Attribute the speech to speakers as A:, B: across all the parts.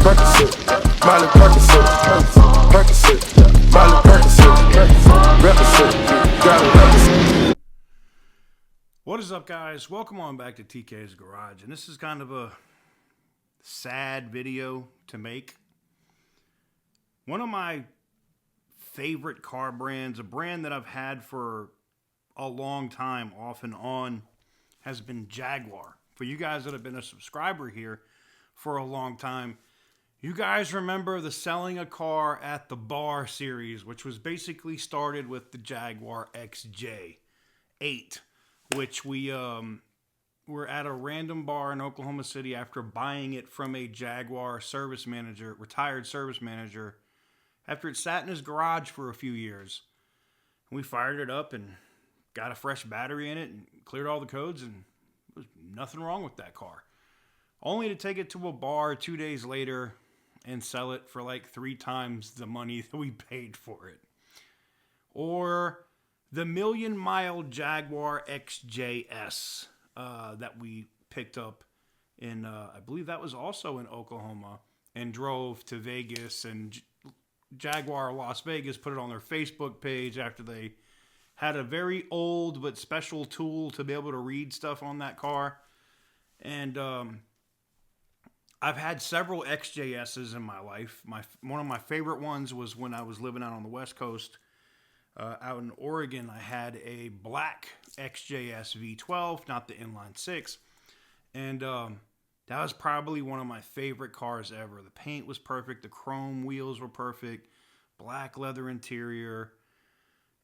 A: Percocet, Miley Percocet, Percocet, Miley Percocet, Percocet, got it represent.
B: What is up, guys? Welcome on back to TK's Garage, and this is kind of a sad video to make. One of my favorite car brands, a brand that I've had for a long time, off and on, has been Jaguar. For you guys that have been a subscriber here for a long time, you guys remember the Selling a Car at the Bar series, which was basically started with the Jaguar XJ8, which we were at a random bar in Oklahoma City after buying it from a Jaguar service manager, retired service manager, after it sat in his garage for a few years. We fired it up and got a fresh battery in it and cleared all the codes, and there was nothing wrong with that car. Only to take it to a bar 2 days later and sell it for like 3 times the money that we paid for it. Or the million-mile Jaguar XJS that we picked up in, I believe that was also in Oklahoma, and drove to Vegas, and Jaguar Las Vegas put it on their Facebook page after they had a very old but special tool to be able to read stuff on that car. And I've had several XJSs in my life. One of my favorite ones was when I was living out on the West Coast. Out in Oregon, I had a black XJS V12, not the inline 6. And that was probably one of my favorite cars ever. The paint was perfect. The chrome wheels were perfect. Black leather interior.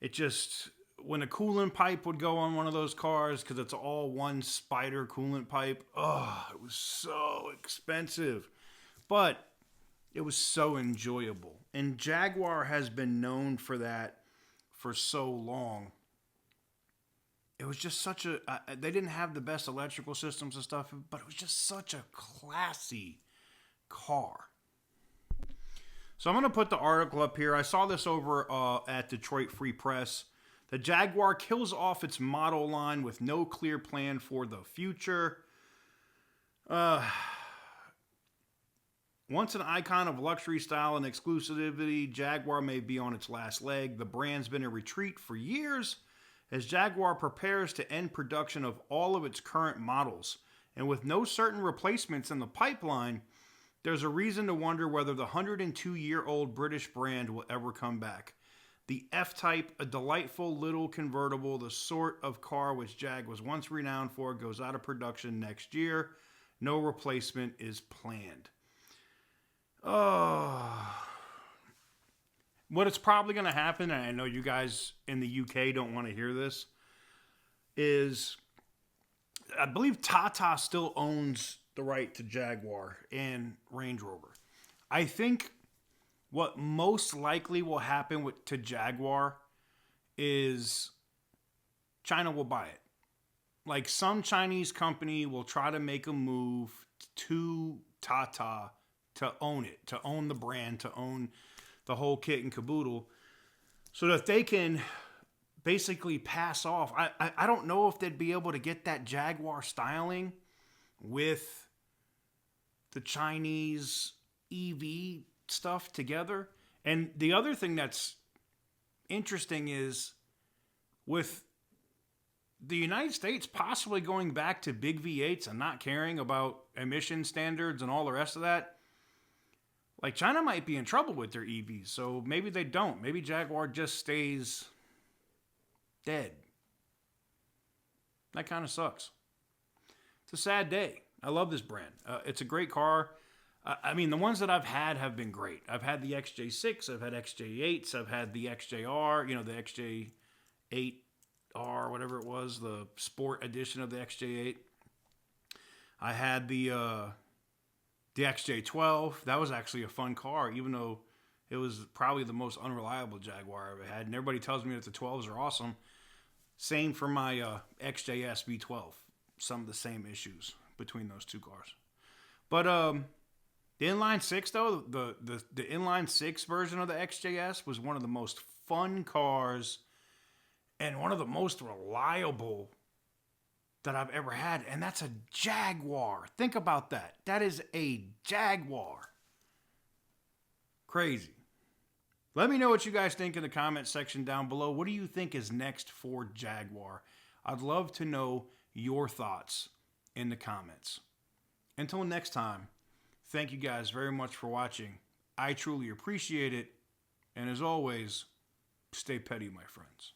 B: It just, when a coolant pipe would go on one of those cars, because it's all one spider coolant pipe, it was so expensive. But it was so enjoyable. And Jaguar has been known for that for so long. It was just such a, they didn't have the best electrical systems and stuff, but it was just such a classy car. So I'm going to put the article up here. I saw this over at Detroit Free Press. The Jaguar kills off its model line with no clear plan for the future. Once an icon of luxury style and exclusivity, Jaguar may be on its last leg. The brand's been in retreat for years as Jaguar prepares to end production of all of its current models. And with no certain replacements in the pipeline, there's a reason to wonder whether the 102-year-old British brand will ever come back. The F-Type, a delightful little convertible, the sort of car which Jag was once renowned for, goes out of production next year. No replacement is planned. What is probably going to happen, and I know you guys in the UK don't want to hear this, is I believe Tata still owns the right to Jaguar and Range Rover. I think what most likely will happen to Jaguar is China will buy it. Like, some Chinese company will try to make a move to Tata to own it, to own the brand, to own the whole kit and caboodle, so that they can basically pass off. I don't know if they'd be able to get that Jaguar styling with the Chinese EV stuff together. And the other thing that's interesting is with the United States possibly going back to big V8s and not caring about emission standards and all the rest of that, like, China might be in trouble with their EVs, so maybe they don't. Maybe Jaguar just stays dead. That kind of sucks. It's a sad day. I love this brand. It's a great car. I mean, the ones that I've had have been great. I've had the XJ6, I've had XJ8s, I've had the XJR, the XJ8R, whatever it was, the sport edition of the XJ8. I had the XJ12. That was actually a fun car, even though it was probably the most unreliable Jaguar I've ever had. And everybody tells me that the 12s are awesome. Same for my XJS V12. Some of the same issues between those two cars. But the inline 6, though, the inline 6 version of the XJS was one of the most fun cars and one of the most reliable that I've ever had, and that's a Jaguar. Think about that. That is a Jaguar. Crazy. Let me know what you guys think in the comment section down below. What do you think is next for Jaguar? I'd love to know your thoughts in the comments. Until next time, thank you guys very much for watching. I truly appreciate it. And as always, stay petty, my friends.